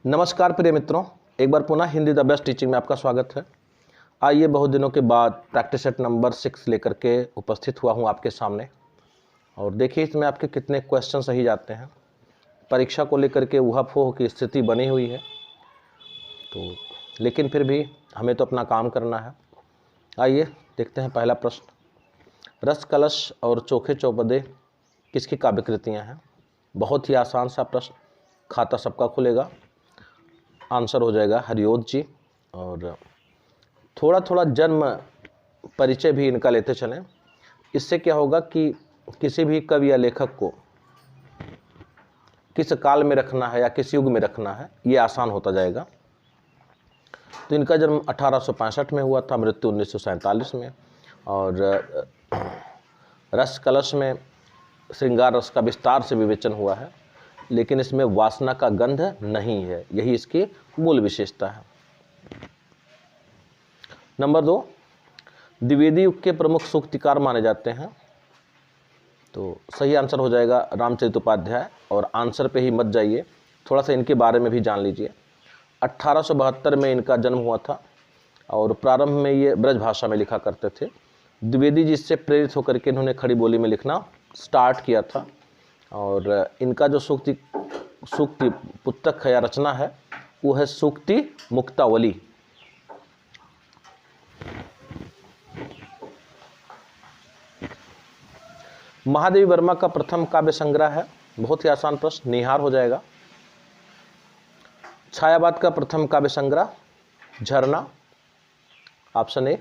नमस्कार प्रिय मित्रों, एक बार पुनः हिंदी द बेस्ट टीचिंग में आपका स्वागत है। आइए बहुत दिनों के बाद प्रैक्टिस सेट नंबर 6 लेकर के उपस्थित हुआ हूं आपके सामने और देखिए इसमें आपके कितने क्वेश्चन सही जाते हैं। परीक्षा को लेकर के ऊहा-पोह की स्थिति बनी हुई है, तो लेकिन फिर भी हमें तो अपना काम करना है। आइए देखते हैं पहला प्रश्न। रस कलश और चोखे चौपदे किसकी काव्यकृतियाँ हैं? बहुत ही आसान सा प्रश्न, खाता सबका खुलेगा। आंसर हो जाएगा हरिओद जी। और थोड़ा थोड़ा जन्म परिचय भी इनका लेते चलें। इससे क्या होगा कि किसी भी कवि या लेखक को किस काल में रखना है या किस युग में रखना है ये आसान होता जाएगा। तो इनका जन्म 1865 में हुआ था, मृत्यु 1947 में। और रस कलश में श्रृंगार रस का विस्तार से विवेचन हुआ है, लेकिन इसमें वासना का गंध नहीं है, यही इसकी मूल विशेषता है। नंबर 2, द्विवेदी युग के प्रमुख सूक्तिकार माने जाते हैं। तो सही आंसर हो जाएगा रामचरित उपाध्याय। और आंसर पे ही मत जाइए, थोड़ा सा इनके बारे में भी जान लीजिए। 1872 में इनका जन्म हुआ था और प्रारंभ में ये ब्रज भाषा में लिखा करते थे। द्विवेदी जी से प्रेरित होकर के इन्होंने खड़ी बोली में लिखना स्टार्ट किया था। और इनका जो सूक्ति पुस्तक या रचना है वो है सूक्ति मुक्तावली। महादेवी वर्मा का प्रथम काव्य संग्रह है। बहुत ही आसान प्रश्न, निहार हो जाएगा। छायावाद का प्रथम काव्य संग्रह झरना, ऑप्शन ए।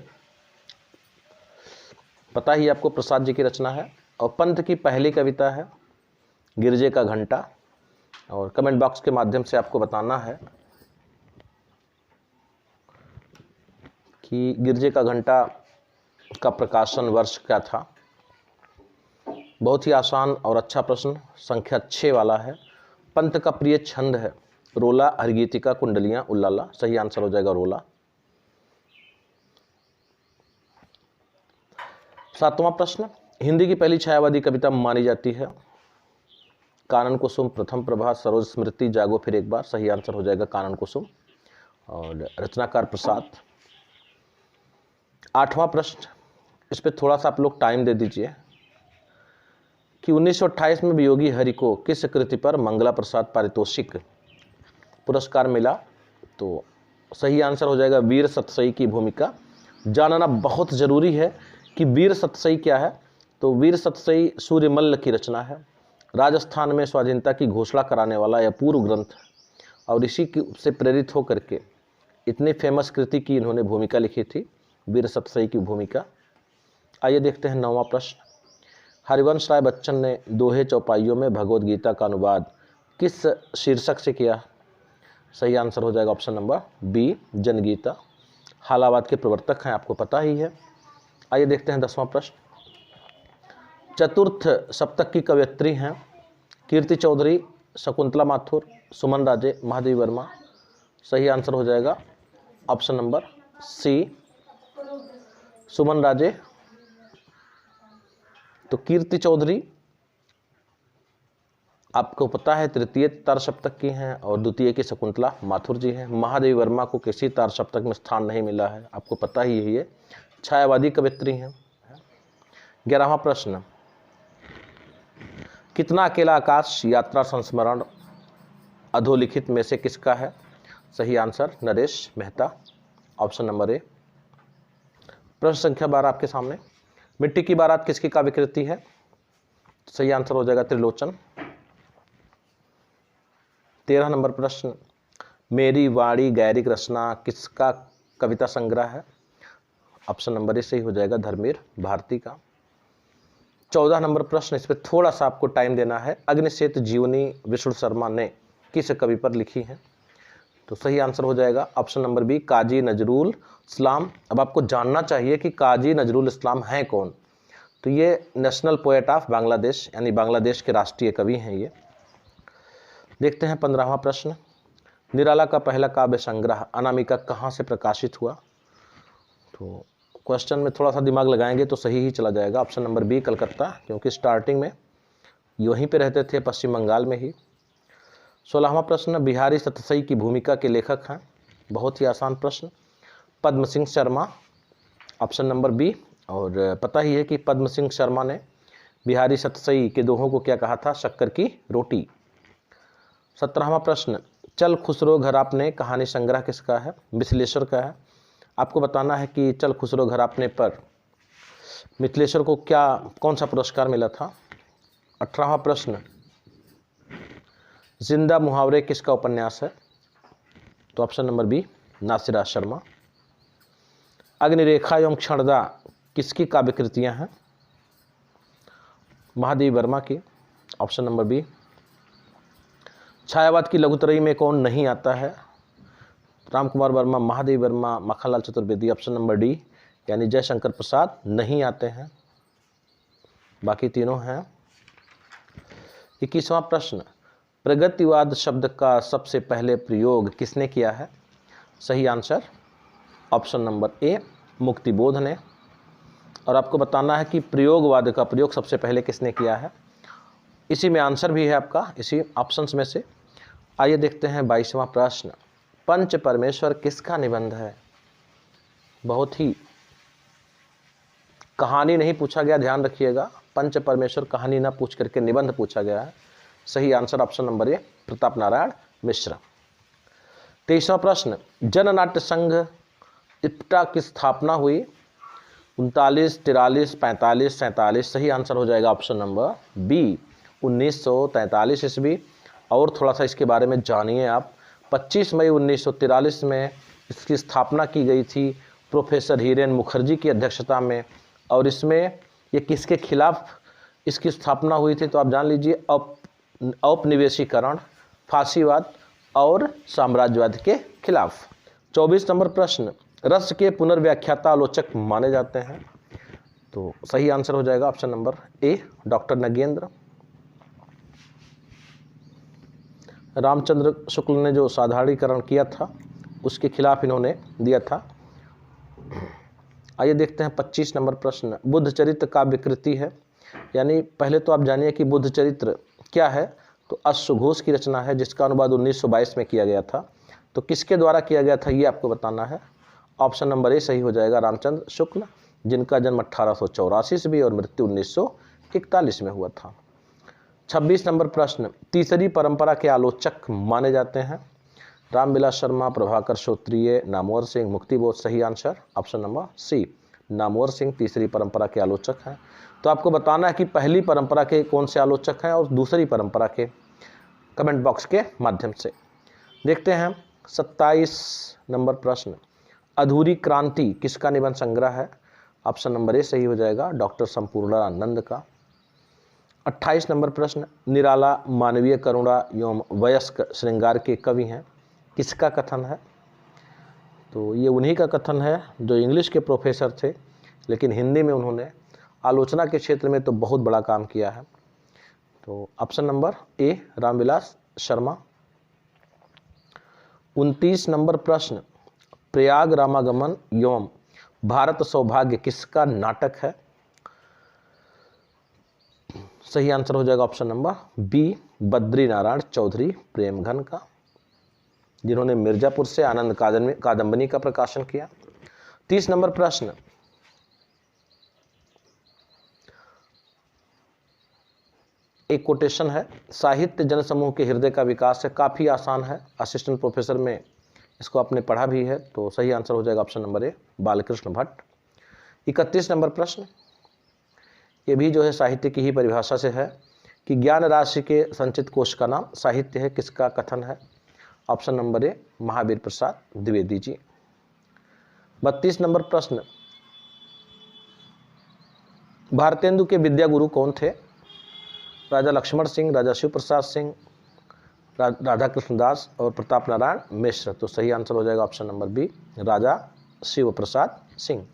पता ही आपको प्रसाद जी की रचना है। और पंत की पहली कविता है गिरजे का घंटा। और कमेंट बॉक्स के माध्यम से आपको बताना है कि गिरजे का घंटा का प्रकाशन वर्ष क्या था। बहुत ही आसान और अच्छा प्रश्न, संख्या 6 वाला है। पंत का प्रिय छंद है रोला, हरगीतिका, कुंडलियां, उल्लाला। सही आंसर हो जाएगा रोला। 7वां प्रश्न, हिंदी की पहली छायावादी कविता मानी जाती है कानन कुसुम, प्रथम प्रभा, सरोज स्मृति, जागो फिर एक बार। सही आंसर हो जाएगा कानन कुसुम। और रचनाकार प्रसाद। 8वां प्रश्न, इस पर थोड़ा सा आप लोग टाइम दे दीजिए कि 1928 में वियोगी हरि को किस कृति पर मंगला प्रसाद पारितोषिक पुरस्कार मिला। तो सही आंसर हो जाएगा वीर सतसई की भूमिका। जानना बहुत ज़रूरी है कि वीर सतसई क्या है। तो वीर सतसई सूर्यमल्ल की रचना है। राजस्थान में स्वाधीनता की घोषणा कराने वाला यह पूर्व ग्रंथ है और इसी से प्रेरित होकर के इतनी फेमस कृति की इन्होंने भूमिका लिखी थी, वीर सतसई की भूमिका। आइए देखते हैं 9वां प्रश्न। हरिवंश राय बच्चन ने दोहे चौपाइयों में भगवद गीता का अनुवाद किस शीर्षक से किया? सही आंसर हो जाएगा ऑप्शन नंबर बी, जनगीता। हालावाद के प्रवर्तक हैं, आपको पता ही है। आइए देखते हैं 10वां प्रश्न। चतुर्थ सप्तक की कवयित्री हैं कीर्ति चौधरी, शकुंतला माथुर, सुमन राजे, महादेवी वर्मा। सही आंसर हो जाएगा ऑप्शन नंबर सी, सुमन राजे। तो कीर्ति चौधरी आपको पता है तृतीय तार सप्तक की हैं और द्वितीय की शकुंतला माथुर जी हैं। महादेवी वर्मा को किसी तार सप्तक में स्थान नहीं मिला है, आपको पता ही यही है, छायावादी कवयित्री हैं। 11वां प्रश्न, कितना अकेला आकाश यात्रा संस्मरण अधोलिखित में से किसका है? सही answer Naresh Mehta, option number ए। प्रश्न संख्या 12 आपके सामने, मिट्टी की बारात किसकी काव्यकृति है? सही आंसर हो जाएगा त्रिलोचन। 13 नंबर प्रश्न, मेरी वाणी गैरिक रचना किसका कविता संग्रह है? ऑप्शन नंबर ए सही हो जाएगा धर्मेर भारती का। 14 नंबर प्रश्न, इस पर थोड़ा सा आपको टाइम देना है। अग्निशेत जीवनी विष्णु शर्मा ने किस कवि पर लिखी है? तो सही आंसर हो जाएगा ऑप्शन नंबर बी, काजी नजरुल इस्लाम। अब आपको जानना चाहिए कि काजी नजरुल इस्लाम हैं कौन। तो ये नेशनल पोएट ऑफ बांग्लादेश यानी बांग्लादेश के राष्ट्रीय कवि हैं ये। देखते हैं 15वां प्रश्न, निराला का पहला काव्य संग्रह अनामिका कहाँ से प्रकाशित हुआ? तो क्वेश्चन में थोड़ा सा दिमाग लगाएंगे तो सही ही चला जाएगा। ऑप्शन नंबर बी, कलकत्ता, क्योंकि स्टार्टिंग में यहीं पे रहते थे, पश्चिम बंगाल में ही। 16वां प्रश्न, बिहारी सतसई की भूमिका के लेखक हैं। बहुत ही आसान प्रश्न, Padma Singh Sharma, option number B. और पता ही है कि पद्म सिंह शर्मा ने बिहारी सतसई के दोहों को क्या कहा था, शक्कर की रोटी। 17वां प्रश्न, चल खुसरो घर आपने कहानी संग्रह किसका है, मिथिलेश्वर का है। आपको बताना है कि चल खुसरो घर आपने पर मिथिलेश्वर को कौन सा पुरस्कार मिला था। 18वां प्रश्न, जिंदा मुहावरे किसका उपन्यास है, तो option number B, Nasira Sharma. Agnirekha एवं क्षणदा किसकी काव्य कृतियां हैं, महादेवी वर्मा की, ऑप्शन नंबर बी। छायावाद की लघुत्रयी में कौन नहीं आता है, Ram Kumar Verma, Mahadevi Verma, Makhanlal Chaturvedi, option number D, यानी जयशंकर प्रसाद नहीं आते हैं, बाकी तीनों हैं। 21वां प्रश्न, प्रगतिवाद शब्द का सबसे पहले प्रयोग किसने किया है, सही आंसर ऑप्शन नंबर ए, मुक्तिबोध ने। और आपको बताना है कि प्रयोगवाद का प्रयोग सबसे पहले किसने किया है, इसी में आंसर भी है आपका, इसी ऑप्शंस में से। आइए देखते हैं 22वां प्रश्न, पंच परमेश्वर किसका निबंध है। बहुत ही कहानी नहीं पूछा गया, ध्यान रखिएगा, पंच परमेश्वर कहानी ना पूछ करके निबंध पूछा गया है। सही answer option number A, Pratap Narayan Mishra. 23वां प्रश्न, जननाट्य संघ इप्टा की स्थापना हुई 39, 43, 45, 47। सही आंसर हो जाएगा ऑप्शन नंबर बी, 1943 ईस्वी। और थोड़ा सा इसके बारे में जानिए आप। 25 मई 1943 में इसकी स्थापना की गई थी प्रोफेसर हीरेन मुखर्जी की अध्यक्षता में। और इसमें ये किसके खिलाफ इसकी स्थापना हुई थी, तो आप जान लीजिए, औपनिवेशीकरण, फांसीवाद और साम्राज्यवाद के खिलाफ। 24 नंबर प्रश्न, रस के पुनर्व्याख्याता आलोचक माने जाते हैं, तो सही आंसर हो जाएगा option number A, doctor Nagendra. Ramchandra Shukla ने जो साधारणीकरण किया था उसके खिलाफ इन्होंने दिया था। आइए देखते हैं 25 नंबर प्रश्न, बुद्ध चरित्र काव्य कृति है, यानी पहले तो आप जानिए कि बुद्ध चरित्र क्या है, तो अश्वघोष की रचना है जिसका अनुवाद 1922 में किया गया था। तो किसके द्वारा किया गया था ये आपको बताना है, ऑप्शन नंबर ए सही हो जाएगा, रामचंद्र शुक्ल, जिनका जन्म 1884 ईस्वी और मृत्यु 1941 में हुआ था। 26 नंबर प्रश्न, तीसरी परंपरा के आलोचक माने जाते हैं, रामविलास शर्मा, प्रभाकर श्रोत्रिय, नामवर सिंह, मुक्तिबोध। सही answer option number C, Namvar Singh तीसरी परंपरा के आलोचक हैं। तो आपको बताना है कि पहली परंपरा के कौन से आलोचक हैं और दूसरी परंपरा के, कमेंट बॉक्स के माध्यम से। देखते हैं 27 नंबर प्रश्न, अधूरी क्रांति किसका निबंध संग्रह है, ऑप्शन नंबर ए सही हो जाएगा, डॉक्टर संपूर्णानंद का। 28 नंबर प्रश्न, निराला मानवीय करुणा एवं वयस्क श्रृंगार के कवि हैं, किसका कथन है, तो ये उन्हीं का कथन है जो इंग्लिश के प्रोफेसर थे, लेकिन हिंदी में उन्होंने आलोचना के क्षेत्र में तो बहुत बड़ा काम किया है। तो ऑप्शन नंबर ए, रामविलास शर्मा। 29 नंबर प्रश्न, प्रयाग रामागमन एवं भारत सौभाग्य किसका नाटक है, सही आंसर हो जाएगा option number B, Badri Narayan Chaudhary Premghan का, जिन्होंने मिर्जापुर से आनंद कादम्बनी का प्रकाशन किया। 30 नंबर प्रश्न, एक कोटेशन है, साहित्य जनसमूह के हृदय का विकास है, काफ़ी आसान है, असिस्टेंट प्रोफेसर में इसको आपने पढ़ा भी है, तो सही आंसर हो जाएगा ऑप्शन नंबर ए, बालकृष्ण भट्ट। 31 नंबर प्रश्न, ये भी जो है साहित्य की ही परिभाषा से है कि ज्ञान राशि के संचित कोश का नाम साहित्य है, किसका कथन है, option number A, Mahavir Prasad Dwivedi ji. 32 number प्रश्न, भारतेंदु के विद्या गुरु कौन थे, राजा लक्ष्मण सिंह, राजा शिव प्रसाद सिंह, राधा कृष्णदास और प्रताप नारायण मिश्र। तो सही आंसर हो जाएगा ऑप्शन नंबर बी, राजा शिव प्रसाद सिंह।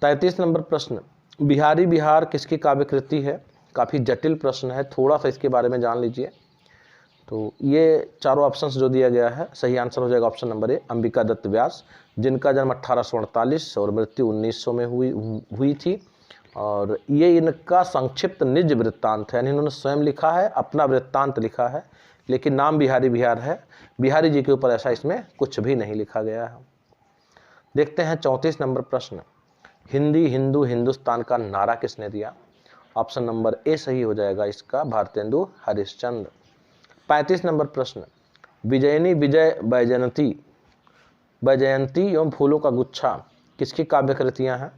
33 नंबर प्रश्न, बिहारी बिहार किसकी काव्य कृति है, काफ़ी जटिल प्रश्न है, थोड़ा सा इसके बारे में जान लीजिए। तो ये चारों ऑप्शंस जो दिया गया है, सही आंसर हो जाएगा option number A, Ambika Datt Vyas, जिनका जन्म 1848 और मृत्यु 1900 में हुई थी। और ये इनका संक्षिप्त निज वृत्तांत है, यानी इन्होंने स्वयं लिखा है, अपना वृत्तांत लिखा है, लेकिन नाम बिहारी बिहार है। बिहारी जी के ऊपर ऐसा इसमें कुछ भी नहीं लिखा गया है। देखते हैं 34 नंबर प्रश्न, हिंदी हिंदू हिंदुस्तान का नारा किसने दिया? ऑप्शन नंबर ए सही हो जाएगा इसका, भारतेंदु हरिश्चंद्र। 35 नंबर प्रश्न, विजयनी विजय वैजयंती, वैजयंती एवं फूलों का गुच्छा किसकी काव्य कृतियां हैं?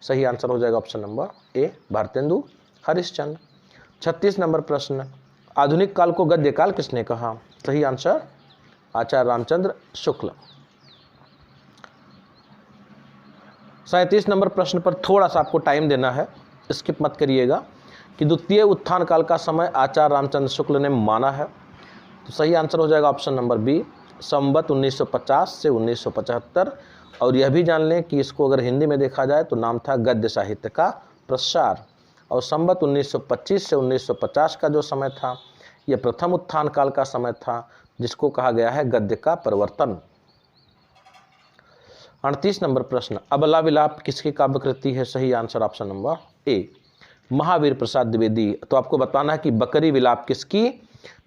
सही आंसर हो जाएगा ऑप्शन नंबर ए, भारतेंदु हरिश्चंद्र। 36 नंबर प्रश्न, आधुनिक काल को गद्य काल किसने कहा? सही आंसर आचार्य रामचंद्र शुक्ल। 37 नंबर प्रश्न पर थोड़ा सा आपको टाइम देना है, स्किप मत करिएगा, कि द्वितीय उत्थान काल का समय आचार्य रामचंद्र शुक्ल ने माना है। तो सही आंसर हो जाएगा ऑप्शन नंबर बी, संवत 1950 से 1975। और यह भी जान लें कि इसको अगर हिंदी में देखा जाए तो नाम था गद्य साहित्य का प्रसार। और संवत 1925 से 1950 का जो समय था यह प्रथम उत्थान काल का समय था, जिसको कहा गया है गद्य का परिवर्तन। 38 नंबर प्रश्न, अबला विलाप किसकी काव्य कृति है? सही answer option number A, Mahavir Prasad Dwivedi. तो आपको बताना है कि बकरी विलाप किसकी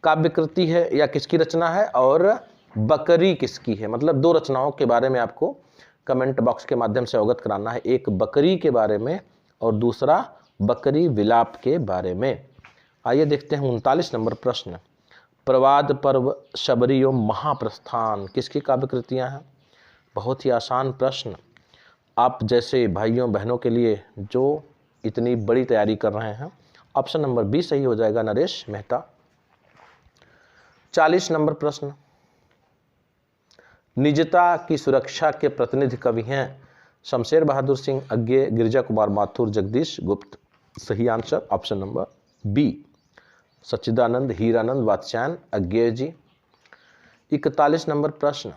काव्य कृति है या किसकी रचना है, और बकरी किसकी है। मतलब दो रचनाओं के बारे में आपको कमेंट बॉक्स के माध्यम से अवगत कराना है, एक बकरी के बारे में और दूसरा बकरी विलाप के बारे में। आइए देखते हैं 39 नंबर प्रश्न, प्रवाद पर्व, शबरी एवं महाप्रस्थान किसकी काव्य कृतियाँ हैं? बहुत ही आसान प्रश्न, आप जैसे भाइयों बहनों के लिए जो इतनी बड़ी तैयारी कर रहे हैं। ऑप्शन नंबर बी सही हो जाएगा, नरेश मेहता। 40 नंबर प्रश्न, निजता की सुरक्षा के प्रतिनिधि कवि हैं? शमशेर बहादुर सिंह, अज्ञे, गिरिजा कुमार माथुर, जगदीश गुप्त। सही आंसर ऑप्शन नंबर बी, सच्चिदानंद हीरानंद वात्स्यायन अज्ञे जी। 41 नंबर प्रश्न,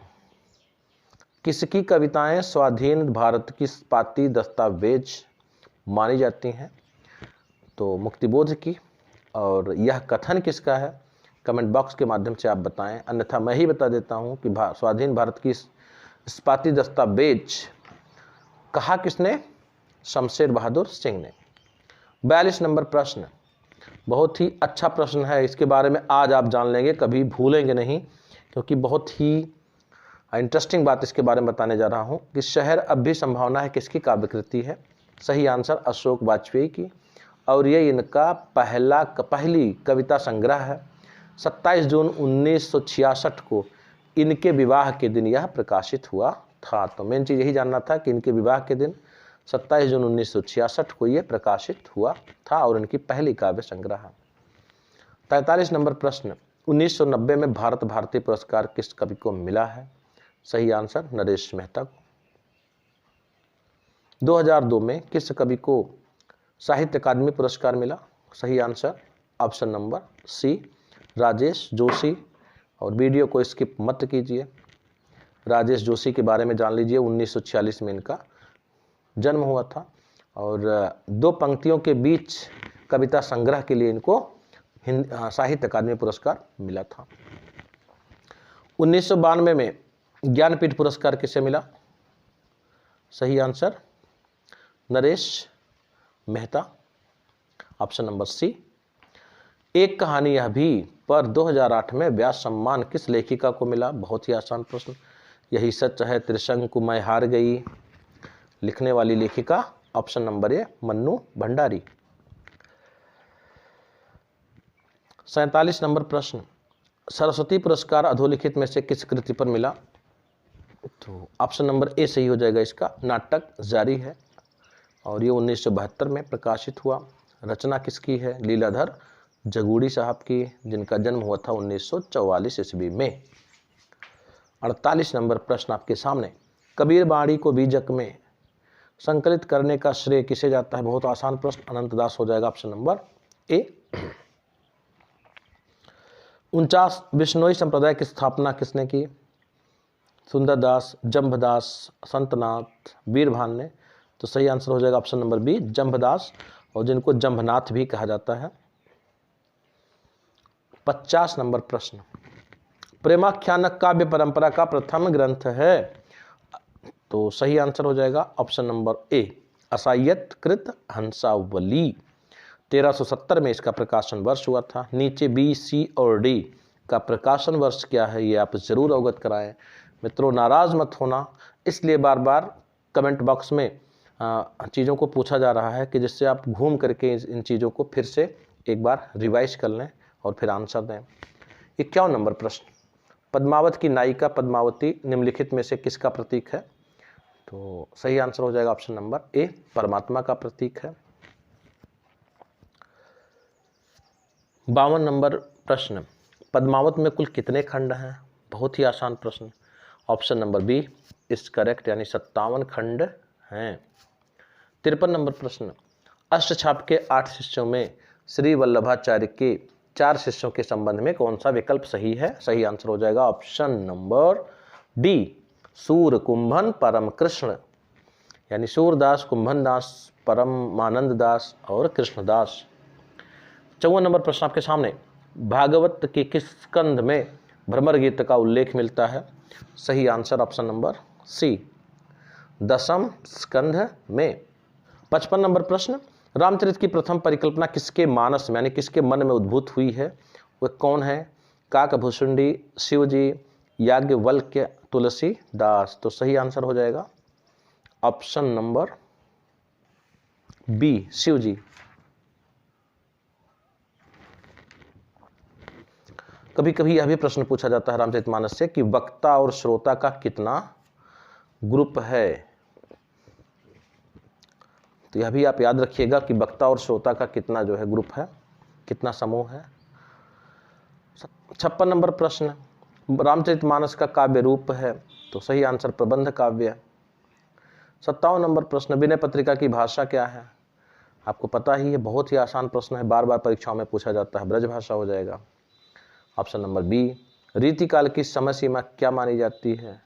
किसकी कविताएं स्वाधीन भारत की इस्पाती दस्तावेज मानी जाती हैं? तो मुक्तिबोध की। और यह कथन किसका है? कमेंट बॉक्स के माध्यम से आप बताएं, अन्यथा मैं ही बता देता हूं कि स्वाधीन भारत की इस्पाती दस्तावेज कहा किसने? शमशेर बहादुर सिंह ने। 42 नंबर प्रश्न, बहुत ही अच्छा प्रश्न है, इसके बारे में आज आप जान लेंगे, कभी भूलेंगे नहीं, क्योंकि बहुत ही इंटरेस्टिंग बात इसके बारे में बताने जा रहा हूं कि शहर अब भी संभावना है किसकी काव्य कृति है? सही आंसर अशोक वाजपेयी की। और ये इनका पहली कविता संग्रह है। 27 जून 1966 को इनके विवाह के दिन यह प्रकाशित हुआ था। तो मेन चीज़ यही जानना था कि इनके विवाह के दिन 27 जून 1966 को यह प्रकाशित हुआ था और इनकी पहली काव्य संग्रह। 43 नंबर प्रश्न, 1990 में भारत भारती पुरस्कार किस कवि को मिला है? सही आंसर नरेश मेहता को। 2002 में किस कवि को साहित्य अकादमी पुरस्कार मिला? सही answer option number C, Rajesh Joshi. और वीडियो को स्किप मत कीजिए, राजेश जोशी के बारे में जान लीजिए। 1946 में इनका जन्म हुआ था और दो पंक्तियों के बीच कविता संग्रह के लिए इनको साहित्य अकादमी पुरस्कार मिला था। 1992 में ज्ञानपीठ पुरस्कार किसे मिला? सही answer Naresh Mehta, option number C. एक कहानी यह भी पर 2008 में व्यास सम्मान किस लेखिका को मिला? बहुत ही आसान प्रश्न। यही सच है त्रिशंकु मैं हार गई, लिखने वाली लेखिका ऑप्शन नंबर ए, मन्नू भंडारी। 47 नंबर प्रश्न, सरस्वती पुरस्कार अधोलिखित में से किस कृति पर मिला? तो ऑप्शन नंबर ए सही हो जाएगा इसका, नाटक जारी है। और ये 1972 में प्रकाशित हुआ। रचना किसकी है? लीलाधर जगूड़ी साहब की, जिनका जन्म हुआ था 1944 ईस्वी में। 48 नंबर प्रश्न आपके सामने, कबीर बाणी को बीजक में संकलित करने का श्रेय किसे जाता है? बहुत आसान प्रश्न, अनंत दास हो जाएगा ऑप्शन नंबर ए। 49 बिश्नोई संप्रदाय की स्थापना किसने की? सुंदरदास, जंभदास, संतनाथ, वीरभान ने। तो सही आंसर हो जाएगा ऑप्शन नंबर बी, जंभदास, और जिनको जंभनाथ भी कहा जाता है। 50 नंबर प्रश्न, प्रेमाख्यानक काव्य परंपरा का प्रथम ग्रंथ है? तो सही आंसर हो जाएगा ऑप्शन नंबर ए, असायतकृत हंसावली। 1370 में इसका प्रकाशन वर्ष हुआ था। नीचे बी, सी और डी का प्रकाशन वर्ष क्या है ये आप ज़रूर अवगत कराएं। मित्रों, नाराज़ मत होना, इसलिए बार बार कमेंट बॉक्स में चीज़ों को पूछा जा रहा है कि जिससे आप घूम करके इन चीज़ों को फिर से एक बार रिवाइज कर लें और फिर आंसर दें। 51 नंबर प्रश्न, पद्मावत की नायिका पद्मावती निम्नलिखित में से किसका प्रतीक है? तो सही आंसर हो जाएगा ऑप्शन नंबर ए, परमात्मा का प्रतीक है। 52 नंबर प्रश्न, पद्मावत में कुल कितने खंड हैं? बहुत ही आसान प्रश्न, option number B is correct, यानी 57 खंड हैं। 53 नंबर प्रश्न, अष्टछाप के 8 शिष्यों में श्री वल्लभाचार्य के 4 शिष्यों के संबंध में कौन सा विकल्प सही है? सही आंसर हो जाएगा ऑप्शन नंबर डी, सूर कुंभन परम कृष्ण, यानी सूरदास, कुंभन दास, परमानंद दास और कृष्णदास। 54 नंबर प्रश्न आपके सामने, भागवत के किस स्कंध में भ्रमर गीत का उल्लेख मिलता है? सही आंसर ऑप्शन नंबर सी, 10वें स्कंध में। 55 नंबर प्रश्न, रामचरित की प्रथम परिकल्पना किसके मानस में यानी किसके मन में उद्भूत हुई है? वह कौन है? काकभूषुंडी, शिवजी, याज्ञवल्क्य, तुलसीदास। तो सही आंसर हो जाएगा ऑप्शन नंबर बी, शिवजी। कभी कभी यह भी प्रश्न पूछा जाता है रामचरितमानस से कि वक्ता और श्रोता का कितना ग्रुप है? तो यह भी आप याद रखिएगा कि वक्ता और श्रोता का कितना जो है ग्रुप है, कितना समूह है। 56 नंबर प्रश्न, रामचरितमानस का काव्य रूप है? तो सही आंसर प्रबंध काव्य। 57 नंबर प्रश्न, विनय पत्रिका की भाषा क्या है? आपको पता ही है, बहुत ही आसान प्रश्न है, बार बार परीक्षाओं में पूछा जाता है, ब्रज भाषा हो जाएगा ऑप्शन नंबर बी। रीतिकाल की समय सीमा क्या मानी जाती है?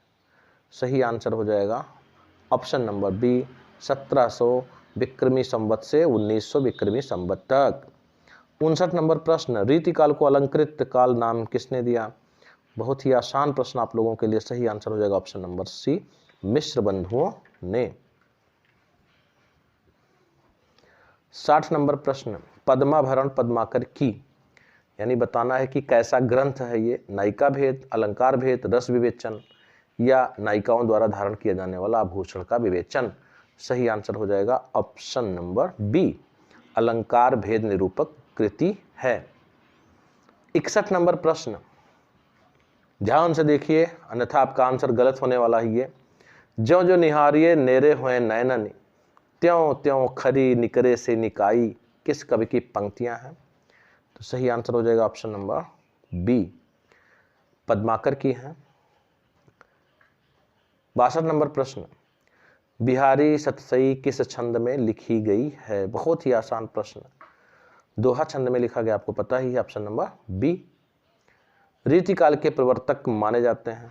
सही आंसर हो जाएगा ऑप्शन नंबर बी, 1700 विक्रमी संवत से 1900 विक्रमी संवत तक। 59 नंबर प्रश्न, रीतिकाल को अलंकृत काल नाम किसने दिया? बहुत ही आसान प्रश्न आप लोगों के लिए, सही आंसर हो जाएगा ऑप्शन नंबर सी, मिश्र बंधुओं ने। 60 नंबर प्रश्न, पद्माभरण पद्माकर की, यानी बताना है कि कैसा ग्रंथ है ये, नायिका भेद, अलंकार भेद, रस विवेचन या नायिकाओं द्वारा धारण किया जाने वाला आभूषण का विवेचन। सही आंसर हो जाएगा ऑप्शन नंबर बी, अलंकार भेद निरूपक कृति है। 61 नंबर प्रश्न, ध्यान से देखिए अन्यथा आपका आंसर गलत होने वाला ही है। ज्यों ज्यों निहारिये नेरे हुए नयनन, त्यों त्यों खरी निकरे से निकाई, किस कवि की पंक्तियां हैं? तो सही आंसर हो जाएगा ऑप्शन नंबर बी, पद्माकर की हैं। 62 नंबर प्रश्न, बिहारी सतसई किस छंद में लिखी गई है? बहुत ही आसान प्रश्न, दोहा छंद में लिखा गया, आपको पता ही है, ऑप्शन नंबर बी। रीतिकाल के प्रवर्तक माने जाते हैं,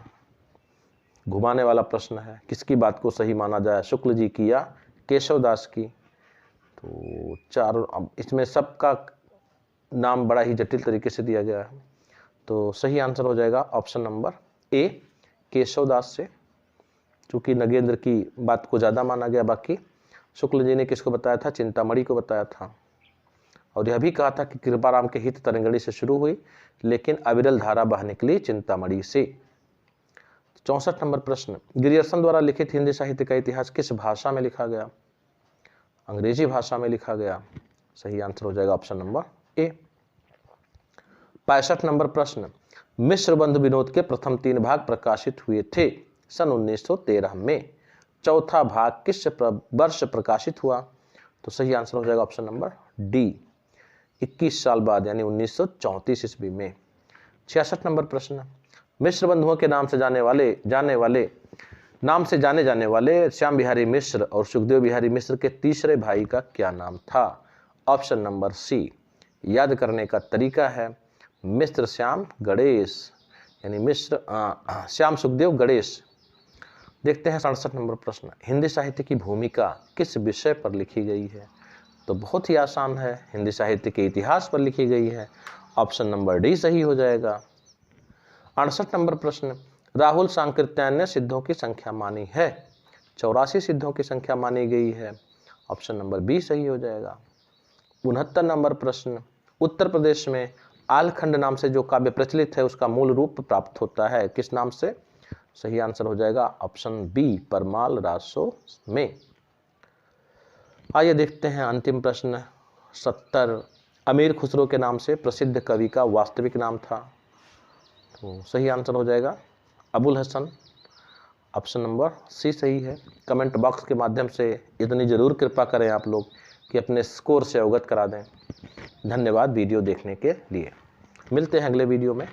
घुमाने वाला प्रश्न है, किसकी बात को सही माना जाए, शुक्ल जी की या केशवदास की? तो चारों, इसमें सबका नाम बड़ा ही जटिल तरीके से दिया गया है, तो सही आंसर हो जाएगा ऑप्शन नंबर ए, केशवदास से, चूंकि नगेंद्र की बात को ज़्यादा माना गया। बाकी शुक्ल जी ने किसको बताया था? चिंतामणि को बताया था, और यह भी कहा था कि कृपाराम के हित तरंगड़ी से शुरू हुई लेकिन अविरल धारा बह निकली चिंतामणि से। 64 नंबर प्रश्न, ग्रियर्सन द्वारा लिखित हिंदी साहित्य का इतिहास किस भाषा में लिखा गया? अंग्रेजी भाषा में लिखा गया। सही आंसर हो जाएगा ऑप्शन नंबर ए। 65 नंबर प्रश्न, मिश्र बंधु विनोद के प्रथम 3 भाग प्रकाशित हुए थे सन 1913 में, चौथा भाग किस वर्ष प्रकाशित हुआ? तो सही आंसर हो जाएगा ऑप्शन नंबर डी, 21 साल बाद यानी 1934 ईस्वी में। 66 नंबर प्रश्न, मिश्र बंधुओं के नाम से जाने जाने वाले श्याम बिहारी मिश्र और सुखदेव बिहारी मिश्र के तीसरे भाई का क्या नाम था? ऑप्शन नंबर सी, याद करने का तरीका है मिश्र श्याम गणेश, यानी मिश्र श्याम सुखदेव गणेश। देखते हैं 67 नंबर प्रश्न, हिंदी साहित्य की भूमिका किस विषय पर लिखी गई है? तो बहुत ही आसान है, हिंदी साहित्य के इतिहास पर लिखी गई है, ऑप्शन नंबर डी सही हो जाएगा। 68 नंबर प्रश्न, राहुल सांकृत्यायन ने सिद्धों की संख्या मानी है? 84 सिद्धों की संख्या मानी गई है, ऑप्शन नंबर बी सही हो जाएगा। 69 नंबर प्रश्न, उत्तर प्रदेश में आलखंड नाम से जो काव्य प्रचलित है उसका मूल रूप प्राप्त होता है, किस नाम से? सही आंसर हो जाएगा ऑप्शन बी, परमाल रासो में। आइए देखते हैं अंतिम प्रश्न 70, अमीर खुसरो के नाम से प्रसिद्ध कवि का वास्तविक नाम था, तो सही आंसर हो जाएगा Abul Hasan, option number C सही है। कमेंट बॉक्स के माध्यम से इतनी ज़रूर कृपा करें आप लोग कि अपने स्कोर से अवगत करा दें। धन्यवाद वीडियो देखने के लिए। मिलते हैं अगले वीडियो में।